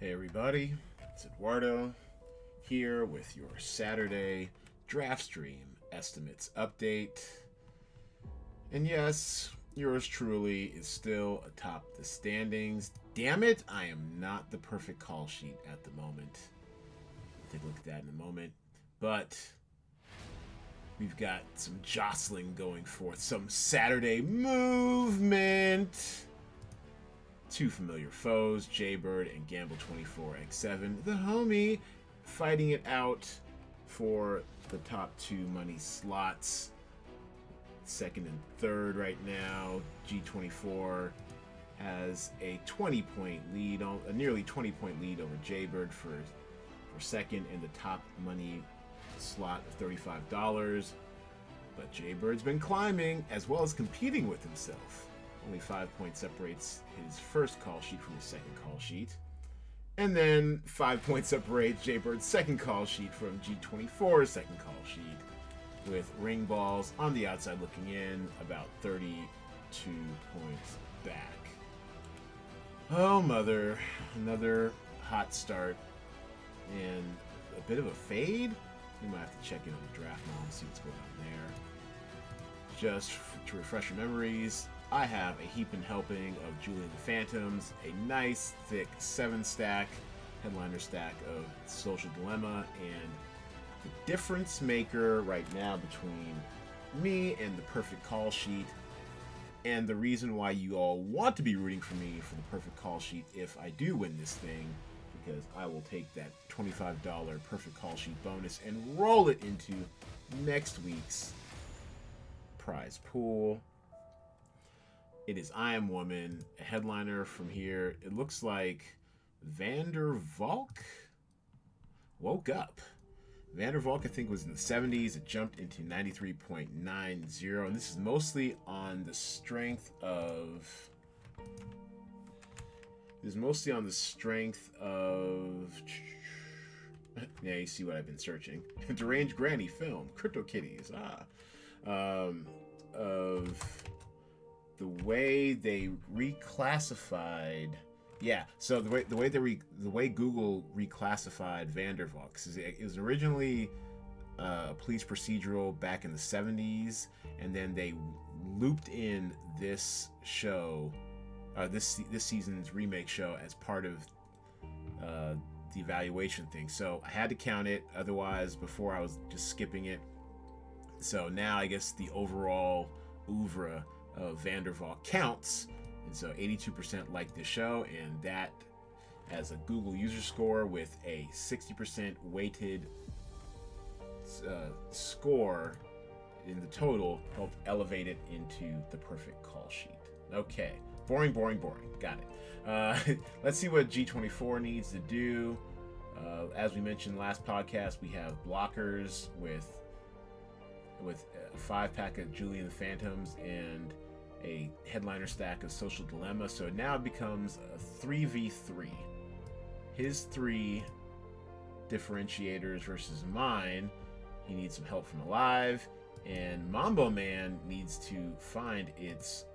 Hey everybody, it's Edwardo here with your Saturday DraftStream estimates update. And yes, yours truly is still atop the standings. Damn it, I am not the perfect call sheet at the moment. Take a look at that in a moment. But we've got some jostling going forth, some Saturday movement. Two familiar foes, Jaybird and Gamble24x7, the homie, fighting it out for the top two money slots. Second and third right now. G24 has a 20-point lead, a nearly 20-point lead over Jaybird for second in the top money slot of $35. But Jaybird's been climbing as well as competing with himself. Only 5 points separates his first call sheet from his second call sheet. And then 5 points separates Jaybird's second call sheet from G24's second call sheet, with ring balls on the outside looking in, about 32 points back. Oh, mother. Another hot start and a bit of a fade. We might have to check in on the draft model and see what's going on there. Just to refresh your memories, I have a heaping helping of Julie and the Phantoms, a nice thick 7-stack, headliner stack of Social Dilemma, and the difference maker right now between me and the perfect call sheet, and the reason why you all want to be rooting for me for the perfect call sheet if I do win this thing, because I will take that $25 perfect call sheet bonus and roll it into next week's prize pool. It is I Am Woman, a headliner from here. It looks like Vander Valk woke up. Vander Valk, I think, was in the 70s. It jumped into 93.90, and this is mostly on the strength of... Yeah, you see what I've been searching. Deranged Granny film, Crypto Kitties. Of the way they reclassified. Yeah, so the way Google reclassified Vander Valk is it was originally a police procedural back in the 70s, and then they looped in this show, this season's remake show, as part of the evaluation thing. So I had to count it, otherwise before I was just skipping it. So now I guess the overall oeuvre of Vander Valk counts, and so 82% like the show, and that as a Google user score with a 60% weighted score in the total helped elevate it into the perfect call sheet. Okay, boring. Got it. Let's see what G24 needs to do. As we mentioned last podcast, we have blockers with a 5-pack of Julie and the Phantoms and a headliner stack of Social Dilemma. So it now becomes a 3v3. His 3 differentiators versus mine. He needs some help from Alive, and Mambo Man needs to find its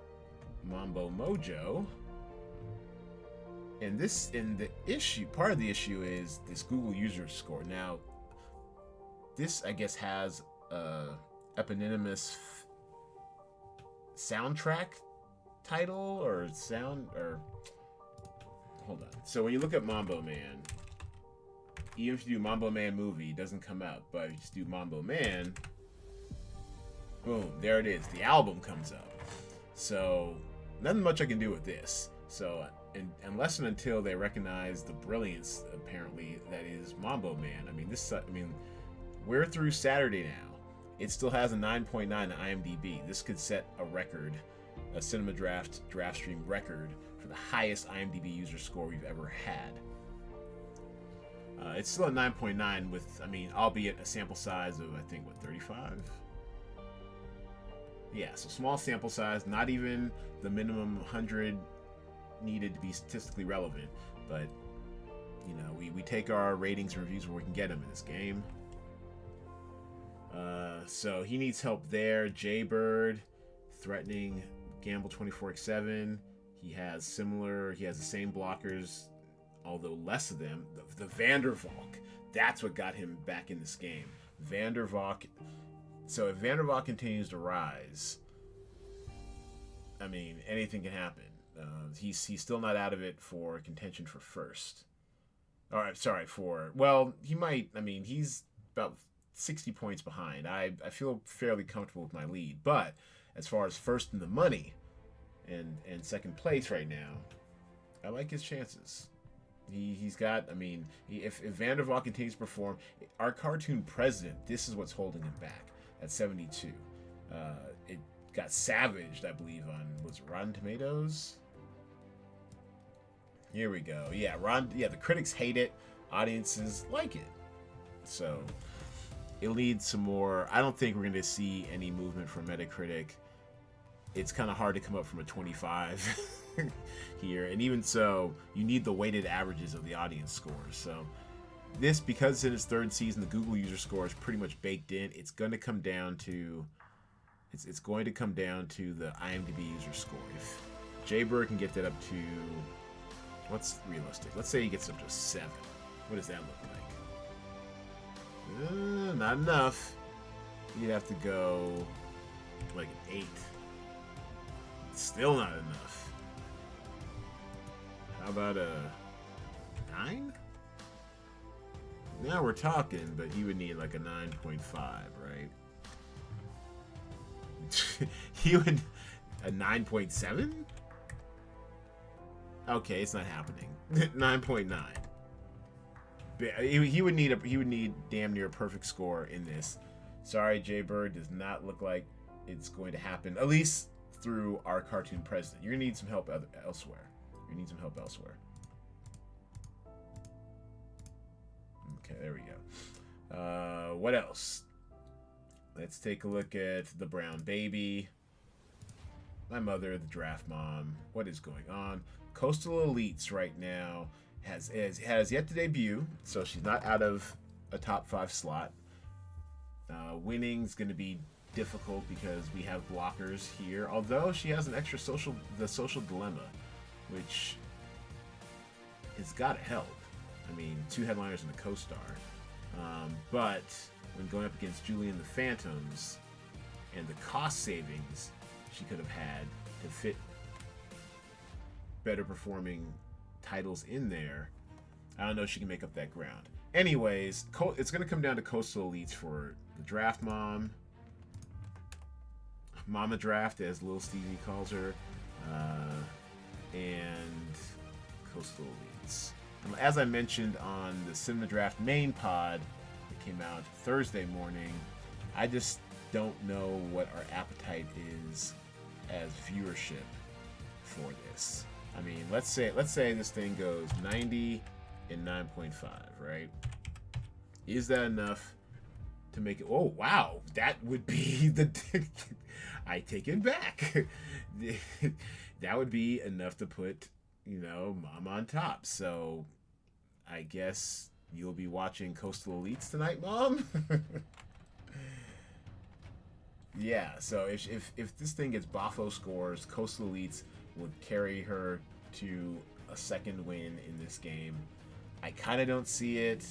Mambo Mojo. And part of the issue is this Google user score. Now, this I guess has a eponymous soundtrack title or sound, or hold on. So when you look at Mambo Man, even if you do Mambo Man movie, it doesn't come up. But if you just do Mambo Man, boom, there it is. The album comes up. So nothing much I can do with this. So unless and until they recognize the brilliance, apparently, that is Mambo Man. I mean, we're through Saturday now. It still has a 9.9 on IMDb. This could set a record, a Cinema DraftStream record for the highest IMDb user score we've ever had. It's still a 9.9 with, albeit a sample size of, I think, 35? Yeah, so small sample size, not even the minimum 100 needed to be statistically relevant. But, we take our ratings and reviews where we can get them in this game. So he needs help there. Jaybird threatening Gamble24x7. He has the same blockers although less of them. The Vandervalk, that's what got him back in this game. Vandervalk. So if Vandervalk continues to rise, I mean, anything can happen. He's still not out of it for contention for first. All right, sorry, well, he might. I mean, he's about 60 points behind. I feel fairly comfortable with my lead, but as far as first in the money and second place right now, I like his chances. He's got. I mean, if Vandervalk continues to perform, our cartoon president, this is what's holding him back at 72. It got savaged, I believe, on was it Rotten Tomatoes. Here we go. Yeah, the critics hate it. Audiences like it. So it'll need some more. I don't think we're going to see any movement from Metacritic. It's kind of hard to come up from a 25 here. And even so, you need the weighted averages of the audience scores. So this, because it's in its third season, the Google user score is pretty much baked in. It's going to come down to it's going to come down to the IMDb user score. If Jaybird can get that up to, what's realistic? Let's say he gets up to 7. What does that look like? Not enough. You'd have to go like an 8. Still not enough. How about a 9? Now we're talking, but he would need like a 9.5, right? He would a 9.7? Okay, it's not happening. 9.9. He would need damn near a perfect score in this. Sorry, Jaybird, does not look like it's going to happen. At least through our cartoon president. You're gonna need some help elsewhere. Okay, there we go. What else? Let's take a look at the Brown Baby. My mother, the Draft Mom. What is going on? Coastal Elites right now has yet to debut, so she's not out of a top 5 slot. Winning's going to be difficult because we have blockers here. Although she has an extra social dilemma, which has got to help. I mean, 2 headliners and a co-star. But when going up against Julie and the Phantoms, and the cost savings she could have had to fit better performing titles in there, I don't know if she can make up that ground. Anyways, it's going to come down to Coastal Elites for the Draft Mom. Mama Draft, as Lil Stevie calls her. And Coastal Elites. As I mentioned on the Cinema Draft main pod that came out Thursday morning, I just don't know what our appetite is as viewership for this. I mean, let's say this thing goes 90 and 9.5, right? Is that enough to make it? Oh, wow, that would be the. I take it back. That would be enough to put, Mom on top. So I guess you'll be watching Coastal Elites tonight, Mom. Yeah, so if this thing gets Boffo scores, Coastal Elites would carry her to a second win in this game. I kind of don't see it,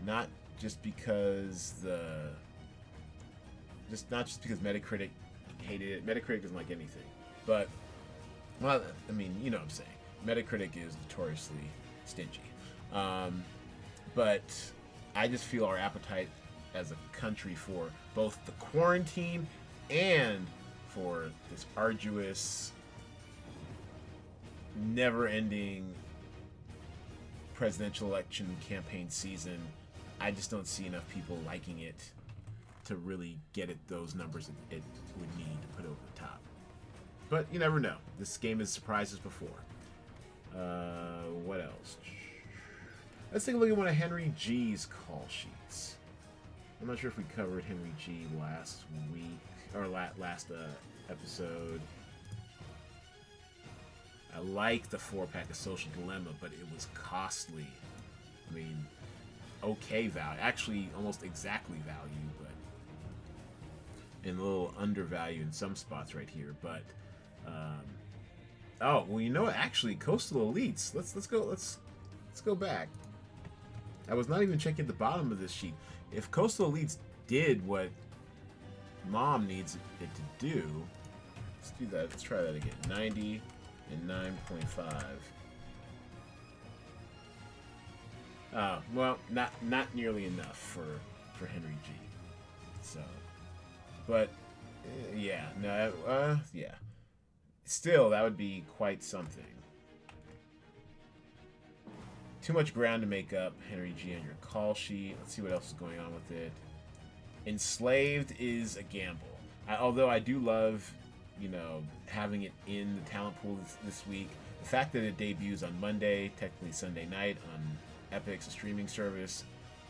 not just because Metacritic hated it. Metacritic doesn't like anything, but well, I mean, you know what I'm saying. Metacritic is notoriously stingy, but I just feel our appetite as a country for both the quarantine and for this arduous, never-ending presidential election campaign season, I just don't see enough people liking it to really get it those numbers it would need to put over the top. But you never know. This game has surprised us before. What else? Let's take a look at one of Henry G's call sheets. I'm not sure if we covered Henry G last week or last episode. I like the 4-pack of Social Dilemma, but it was costly. I mean, okay value, actually almost exactly value, but and a little undervalue in some spots right here. But oh well, you know what? Actually, Coastal Elites. Let's Let's go back. I was not even checking the bottom of this sheet. If Coastal Elites did what Mom needs it to do, let's do that. Let's try that again. 90 and 9.5. Well, not nearly enough for Henry G. So, but yeah, no, yeah. Still, that would be quite something. Too much ground to make up Henry G on your call sheet. Let's see what else is going on with it. Enslaved is a gamble. Although I do love, you know, having it in the talent pool this week. The fact that it debuts on Monday, technically Sunday night, on Epic's streaming service,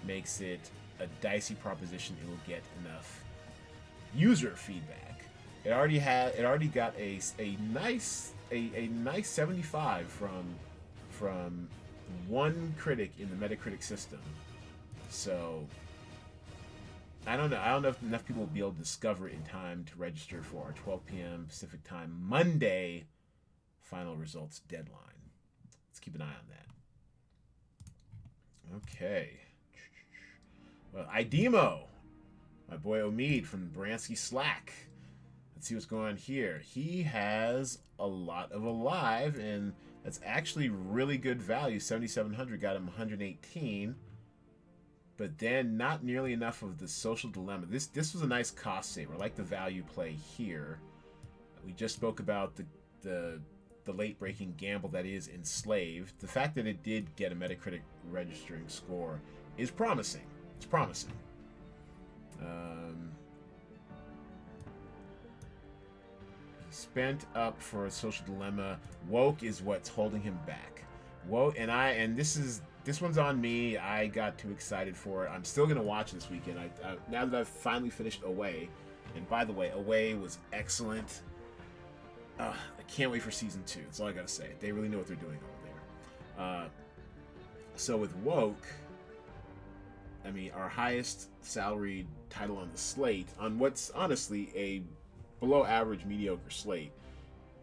makes it a dicey proposition. It will get enough user feedback. It already got a nice 75 from one critic in the Metacritic system. So I don't know if enough people will be able to discover it in time to register for our 12 p.m. Pacific time Monday final results deadline. Let's keep an eye on that. Okay. Well, Idemo, my boy Omid from Bransky Slack. Let's see what's going on here. He has a lot of Alive, and that's actually really good value. 7,700 got him 118, but then not nearly enough of the Social Dilemma. This was a nice cost saver. I like the value play here. We just spoke about the late breaking gamble that is Enslaved. The fact that it did get a Metacritic registering score is promising. It's promising. Spent up for a Social Dilemma. Woke is what's holding him back. Woke and this one's on me. I got too excited for it. I'm still gonna watch this weekend. Now that I've finally finished Away, and by the way, Away was excellent. I can't wait for season 2. That's all I gotta say. They really know what they're doing over there. So with Woke, I mean, our highest salaried title on the slate, on what's honestly a below average mediocre slate,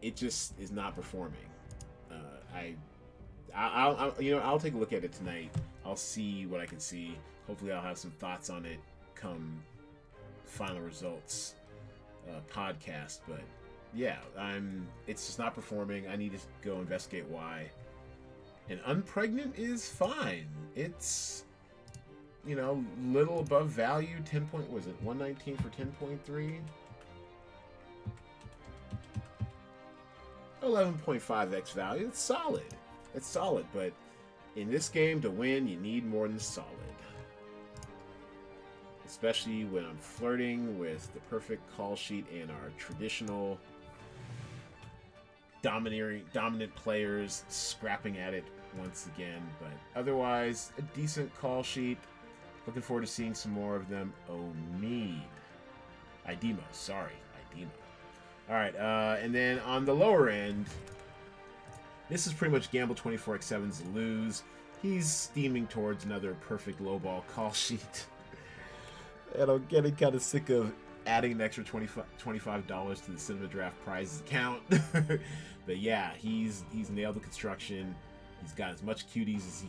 it just is not performing. I'll take a look at it tonight. I'll see what I can see. Hopefully I'll have some thoughts on it come final results podcast. But yeah, it's just not performing. I need to go investigate why. And Unpregnant is fine. It's, you know, little above value. 119 for 10.3. 11.5x value. It's solid. It's solid, but in this game, to win, you need more than solid. Especially when I'm flirting with the perfect call sheet and our traditional dominant players scrapping at it once again. But otherwise, a decent call sheet. Looking forward to seeing some more of them. Omid. Idemo. All right, and then on the lower end, this is pretty much Gamble 24x7's lose. He's steaming towards another perfect lowball call sheet. And I'm getting kind of sick of adding an extra $25 to the Cinema Draft prizes account. But yeah, he's nailed the construction. He's got as much cuties as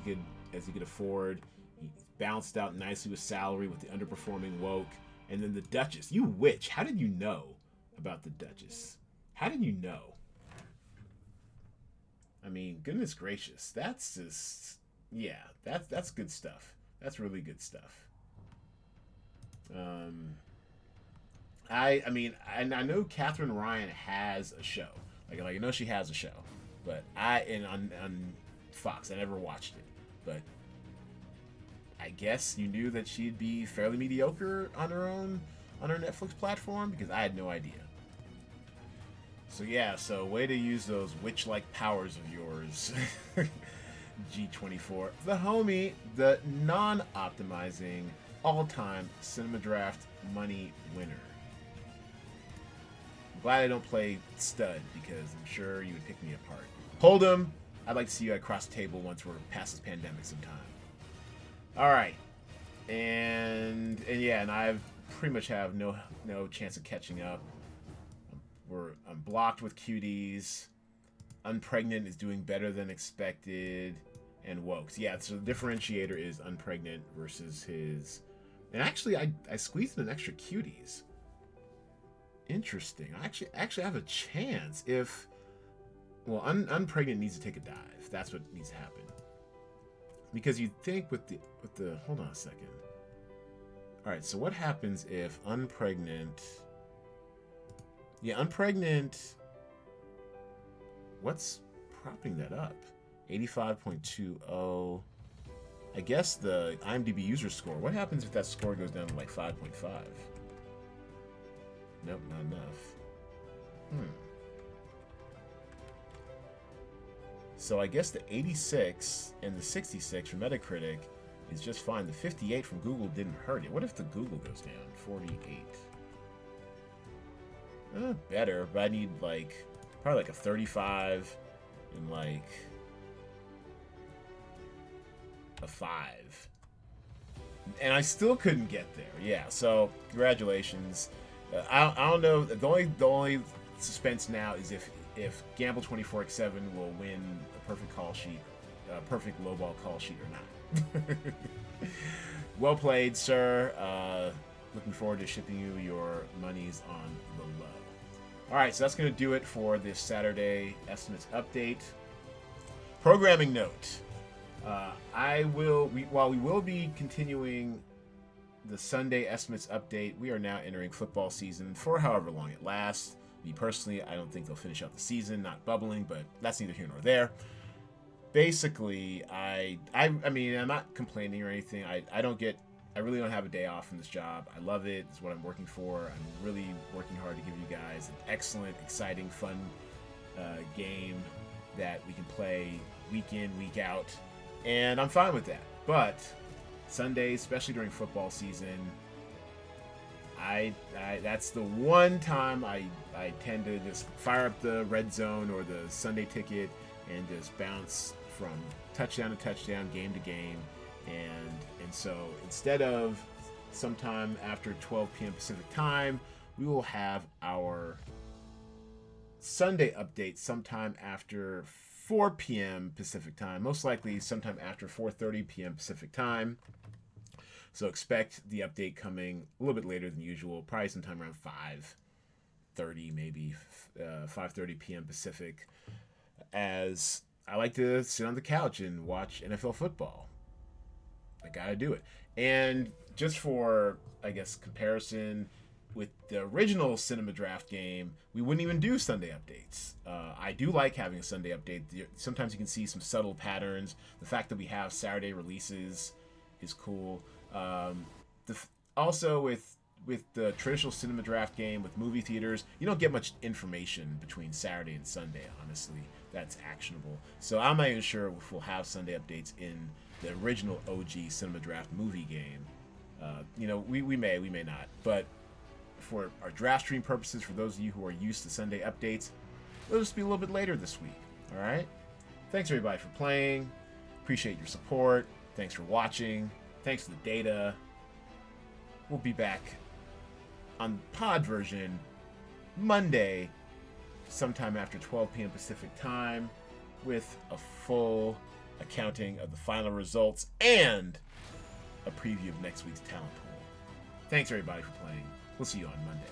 he could afford. He's balanced out nicely with salary with the underperforming Woke. And then the Duchess. You witch. How did you know about the Duchess? How did you know? I mean, goodness gracious. That's just, yeah, that's good stuff. That's really good stuff. I know Catherine Ryan has a show. Like I know she has a show, but on Fox, I never watched it. But I guess you knew that she'd be fairly mediocre on her Netflix platform, because I had no idea. So yeah, way to use those witch-like powers of yours, G24. The homie, the non-optimizing, all-time Cinema Draft money winner. I'm glad I don't play stud, because I'm sure you would pick me apart. Hold'em, I'd like to see you across the table once we're past this pandemic sometime. All right, and I pretty much have no chance of catching up. I'm blocked with cuties. Unpregnant is doing better than expected, and Wokes. Yeah, so the differentiator is Unpregnant versus his... And actually, I squeezed in an extra Cuties. Interesting. I actually have a chance if... Well, Unpregnant needs to take a dive. That's what needs to happen. Because you'd think with the... Hold on a second. Alright, so what happens if Unpregnant... Yeah, Unpregnant... What's propping that up? 85.20. I guess the IMDb user score. What happens if that score goes down to like 5.5? Nope, not enough. So I guess the 86 and the 66 from Metacritic is just fine. The 58 from Google didn't hurt it. What if the Google goes down? 48. Better, but I need like probably like a 35 and like a 5. And I still couldn't get there. Yeah, so congratulations. I don't know. The only suspense now is if Gamble 24x7 will win a perfect call sheet, a perfect lowball call sheet or not. Well played, sir. Looking forward to shipping you your monies on the low. All right, so that's going to do it for this Saturday estimates update. Programming note. While we will be continuing the Sunday estimates update, we are now entering football season for however long it lasts. Me personally, I don't think they'll finish out the season, not bubbling, but that's neither here nor there. Basically, I mean, I'm not complaining or anything. I really don't have a day off from this job. I love it. It's what I'm working for. I'm really working hard to give you guys an excellent, exciting, fun game that we can play week in, week out. And I'm fine with that. But Sundays, especially during football season, that's the one time I tend to just fire up the red zone or the Sunday ticket and just bounce from touchdown to touchdown, game to game. And so instead of sometime after 12 p.m. Pacific time, we will have our Sunday update sometime after 4 p.m. Pacific time, most likely sometime after 4:30 p.m. Pacific time. So expect the update coming a little bit later than usual, probably sometime around 5:30, maybe 5:30 p.m. Pacific, as I like to sit on the couch and watch NFL football. I gotta do it. And just for, I guess, comparison, with the original Cinema Draft game, we wouldn't even do Sunday updates. I do like having a Sunday update. Sometimes you can see some subtle patterns. The fact that we have Saturday releases is cool. Also, with the traditional Cinema Draft game, with movie theaters, you don't get much information between Saturday and Sunday, honestly, that's actionable. So I'm not even sure if we'll have Sunday updates in the original OG Cinema Draft movie game. We may not. But for our DraftStream purposes, for those of you who are used to Sunday updates, it'll just be a little bit later this week. All right? Thanks, everybody, for playing. Appreciate your support. Thanks for watching. Thanks for the data. We'll be back on pod version Monday, sometime after 12 p.m. Pacific time, with a full accounting of the final results and a preview of next week's talent pool. Thanks, everybody, for playing. We'll see you on Monday.